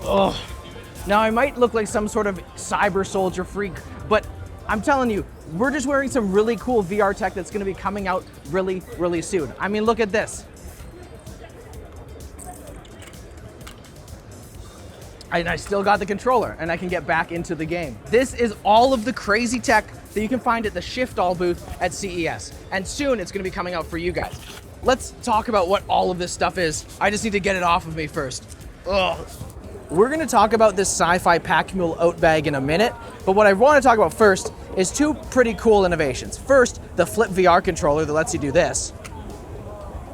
Ugh. Now I might look like some sort of cyber soldier freak, but I'm telling you, we're just wearing some really cool VR tech that's gonna be coming out really, really soon. I mean, look at this. And I still got the controller and I can get back into the game. This is all of the crazy tech that you can find at the Shiftall booth at CES. And soon it's gonna be coming out for you guys. Let's talk about what all of this stuff is. I just need to get it off of me first. Ugh. We're gonna talk about this sci-fi pack mule out bag in a minute, but what I wanna talk about first is two pretty cool innovations. First, the Flip VR controller that lets you do this,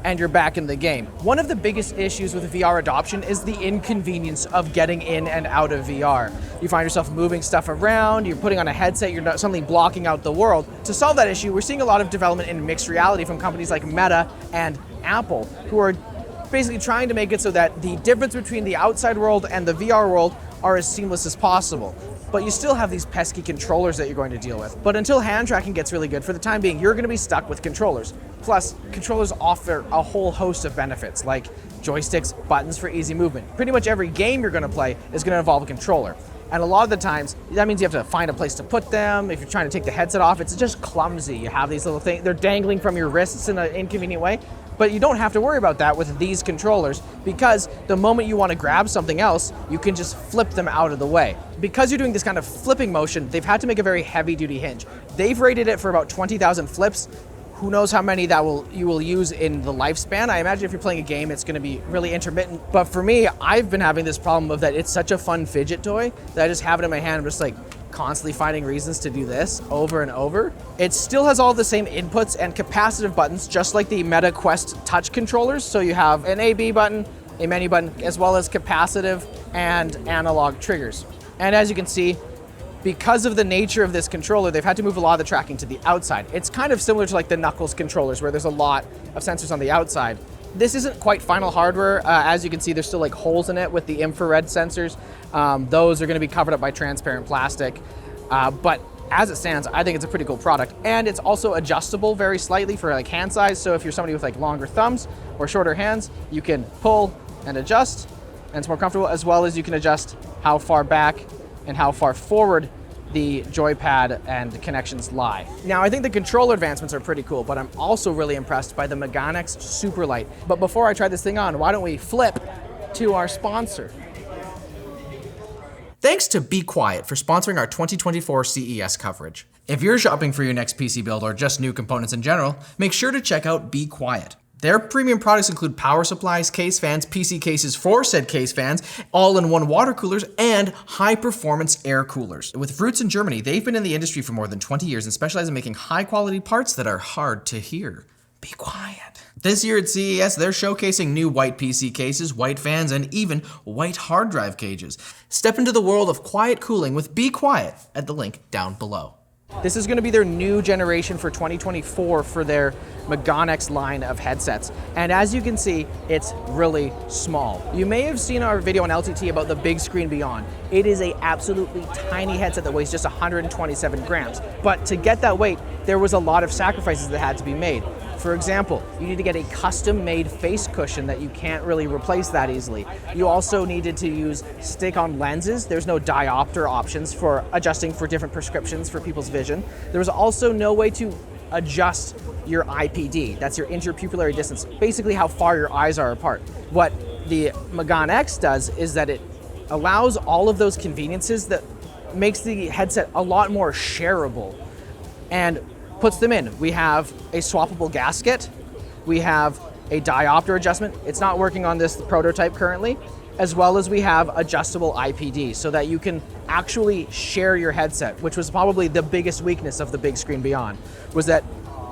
and you're back in the game. One of the biggest issues with VR adoption is the inconvenience of getting in and out of VR. You find yourself moving stuff around, you're putting on a headset, you're not suddenly blocking out the world. To solve that issue, we're seeing a lot of development in mixed reality from companies like Meta and Apple, who are basically trying to make it so that the difference between the outside world and the VR world are as seamless as possible. But you still have these pesky controllers that you're going to deal with. But until hand tracking gets really good, for the time being, you're going to be stuck with controllers. Plus, controllers offer a whole host of benefits, like joysticks, buttons for easy movement. Pretty much every game you're going to play is going to involve a controller. And a lot of the times, that means you have to find a place to put them. If you're trying to take the headset off, it's just clumsy. You have these little things, they're dangling from your wrists in an inconvenient way. But you don't have to worry about that with these controllers, because the moment you want to grab something else, you can just flip them out of the way. Because you're doing this kind of flipping motion, they've had to make a very heavy-duty hinge. They've rated it for about 20,000 flips. Who knows how many you will use in the lifespan. I imagine if you're playing a game, it's gonna be really intermittent. But for me, I've been having this problem of that it's such a fun fidget toy that I just have it in my hand. I'm just like constantly finding reasons to do this over and over. It still has all the same inputs and capacitive buttons, just like the Meta Quest touch controllers. So you have an A/B button, a menu button, as well as capacitive and analog triggers. And as you can see, because of the nature of this controller, they've had to move a lot of the tracking to the outside. It's kind of similar to like the Knuckles controllers, where there's a lot of sensors on the outside. This isn't quite final hardware. As you can see, there's still like holes in it with the infrared sensors. Those are gonna be covered up by transparent plastic. But as it stands, I think it's a pretty cool product. And it's also adjustable very slightly for like hand size. So if you're somebody with like longer thumbs or shorter hands, you can pull and adjust, and it's more comfortable, as well as you can adjust how far back and how far forward the joypad and connections lie. Now, I think the controller advancements are pretty cool, but I'm also really impressed by the MeganeX Superlight. But before I try this thing on, why don't we flip to our sponsor? Thanks to bequiet for sponsoring our 2024 CES coverage. If you're shopping for your next PC build or just new components in general, make sure to check out bequiet. Their premium products include power supplies, case fans, PC cases for said case fans, all-in-one water coolers, and high-performance air coolers. With roots in Germany, they've been in the industry for more than 20 years and specialize in making high-quality parts that are hard to hear. Be quiet. This year at CES, they're showcasing new white PC cases, white fans, and even white hard drive cages. Step into the world of quiet cooling with bequiet at the link down below. This is going to be their new generation for 2024 for their MeganeX line of headsets. And as you can see, it's really small. You may have seen our video on LTT about the Big Screen Beyond. It is a absolutely tiny headset that weighs just 127 grams. But to get that weight, there was a lot of sacrifices that had to be made. For example, you need to get a custom-made face cushion that you can't really replace that easily. You also needed to use stick-on lenses. There's no diopter options for adjusting for different prescriptions for people's vision. There was also no way to adjust your IPD. That's your interpupillary distance, basically how far your eyes are apart. What the MeganeX does is that it allows all of those conveniences that makes the headset a lot more shareable and puts them in. We have a swappable gasket. We have a diopter adjustment. It's not working on this prototype currently, as well as we have adjustable IPD so that you can actually share your headset, which was probably the biggest weakness of the Big Screen Beyond, was that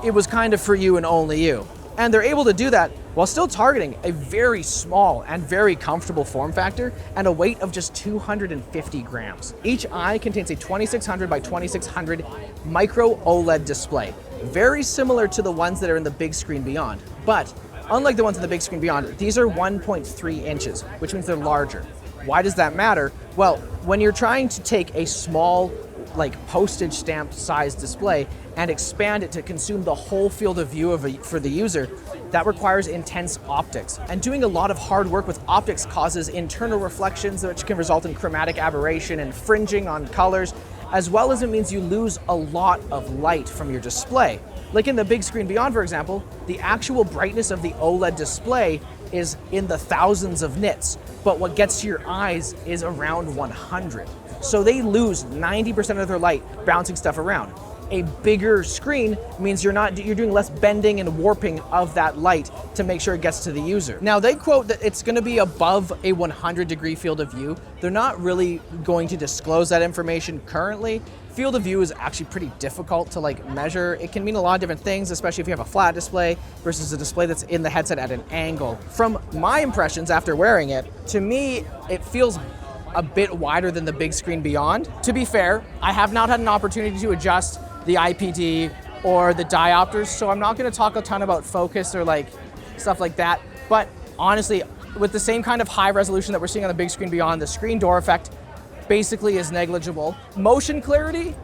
it was kind of for you and only you. And they're able to do that while still targeting a very small and very comfortable form factor and a weight of just 250 grams. Each eye contains a 2600 by 2600 micro OLED display, very similar to the ones that are in the Big Screen Beyond. But unlike the ones in the Big Screen Beyond, these are 1.3 inches, which means they're larger. Why does that matter? Well, when you're trying to take a small, like postage stamp size display and expand it to consume the whole field of view for the user, that requires intense optics. And doing a lot of hard work with optics causes internal reflections, which can result in chromatic aberration and fringing on colors, as well as it means you lose a lot of light from your display. Like in the big screen beyond, for example, the actual brightness of the OLED display is in the thousands of nits, but what gets to your eyes is around 100. So they lose 90% of their light bouncing stuff around. A bigger screen means you're doing less bending and warping of that light to make sure it gets to the user. Now they quote that it's gonna be above a 100-degree field of view. They're not really going to disclose that information currently. Field of view is actually pretty difficult to measure. It can mean a lot of different things, especially if you have a flat display versus a display that's in the headset at an angle. From my impressions after wearing it, to me, it feels a bit wider than the big screen beyond. To be fair, I have not had an opportunity to adjust the IPD or the diopters, so I'm not gonna talk a ton about focus or stuff like that. But honestly, with the same kind of high resolution that we're seeing on the big screen beyond, the screen door effect basically is negligible. Motion clarity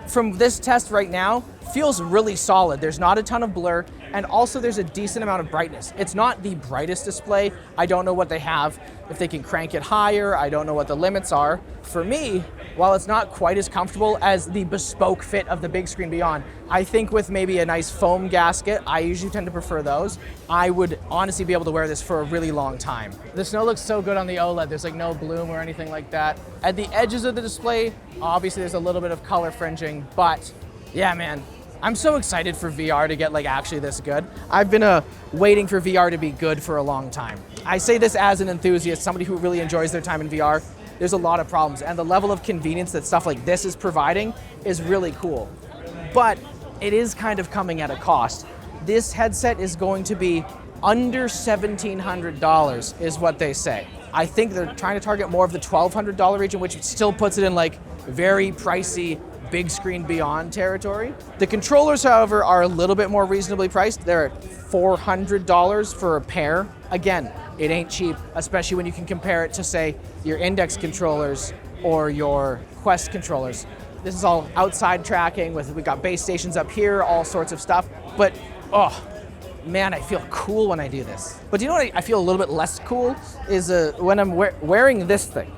from this test right now feels really solid. There's not a ton of blur, and also there's a decent amount of brightness. It's not the brightest display. I don't know what they have, if they can crank it higher. I don't know what the limits are. For me, while it's not quite as comfortable as the bespoke fit of the big screen beyond, I think with maybe a nice foam gasket, I usually tend to prefer those, I would honestly be able to wear this for a really long time. The snow looks so good on the OLED. There's no bloom or anything like that. At the edges of the display, obviously there's a little bit of color fringing, but yeah, man, I'm so excited for VR to get actually this good. I've been waiting for VR to be good for a long time. I say this as an enthusiast, somebody who really enjoys their time in VR. There's a lot of problems, and the level of convenience that stuff like this is providing is really cool. But it is kind of coming at a cost. This headset is going to be under $1,700 is what they say. I think they're trying to target more of the $1,200 region, which still puts it in very pricey big screen beyond territory. The controllers, however, are a little bit more reasonably priced. They're at $400 for a pair. Again, it ain't cheap, especially when you can compare it to, say, your Index controllers or your Quest controllers. This is all outside tracking we got base stations up here, all sorts of stuff. But, oh, man, I feel cool when I do this. But you know what I feel a little bit less cool is when I'm wearing this thing.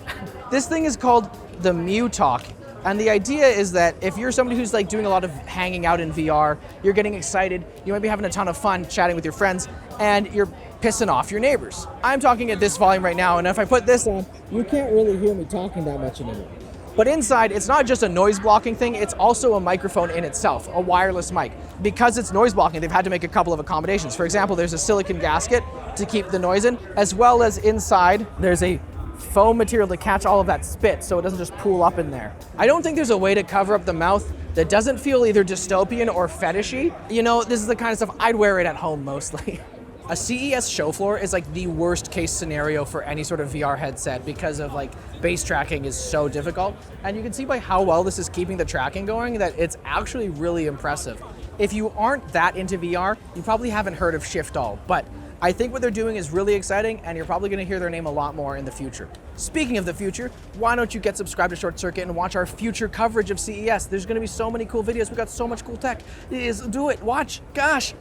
This thing is called the Mutalk. And the idea is that if you're somebody who's doing a lot of hanging out in VR, you're getting excited, you might be having a ton of fun chatting with your friends, and you're pissing off your neighbors. I'm talking at this volume right now, and if I put this on, you can't really hear me talking that much anymore. But inside, it's not just a noise blocking thing, it's also a microphone in itself, a wireless mic. Because it's noise blocking, they've had to make a couple of accommodations. For example, there's a silicone gasket to keep the noise in, as well as inside, there's a foam material to catch all of that spit so it doesn't just pool up in there. I don't think there's a way to cover up the mouth that doesn't feel either dystopian or fetishy. You know, this is the kind of stuff I'd wear it at home mostly. A CES show floor is the worst case scenario for any sort of VR headset because of base tracking is so difficult. And you can see by how well this is keeping the tracking going that it's actually really impressive. If you aren't that into VR, you probably haven't heard of Shiftall, but I think what they're doing is really exciting, and you're probably going to hear their name a lot more in the future. Speaking of the future, why don't you get subscribed to ShortCircuit and watch our future coverage of CES? There's going to be so many cool videos. We got so much cool tech. Do it. Watch. Gosh.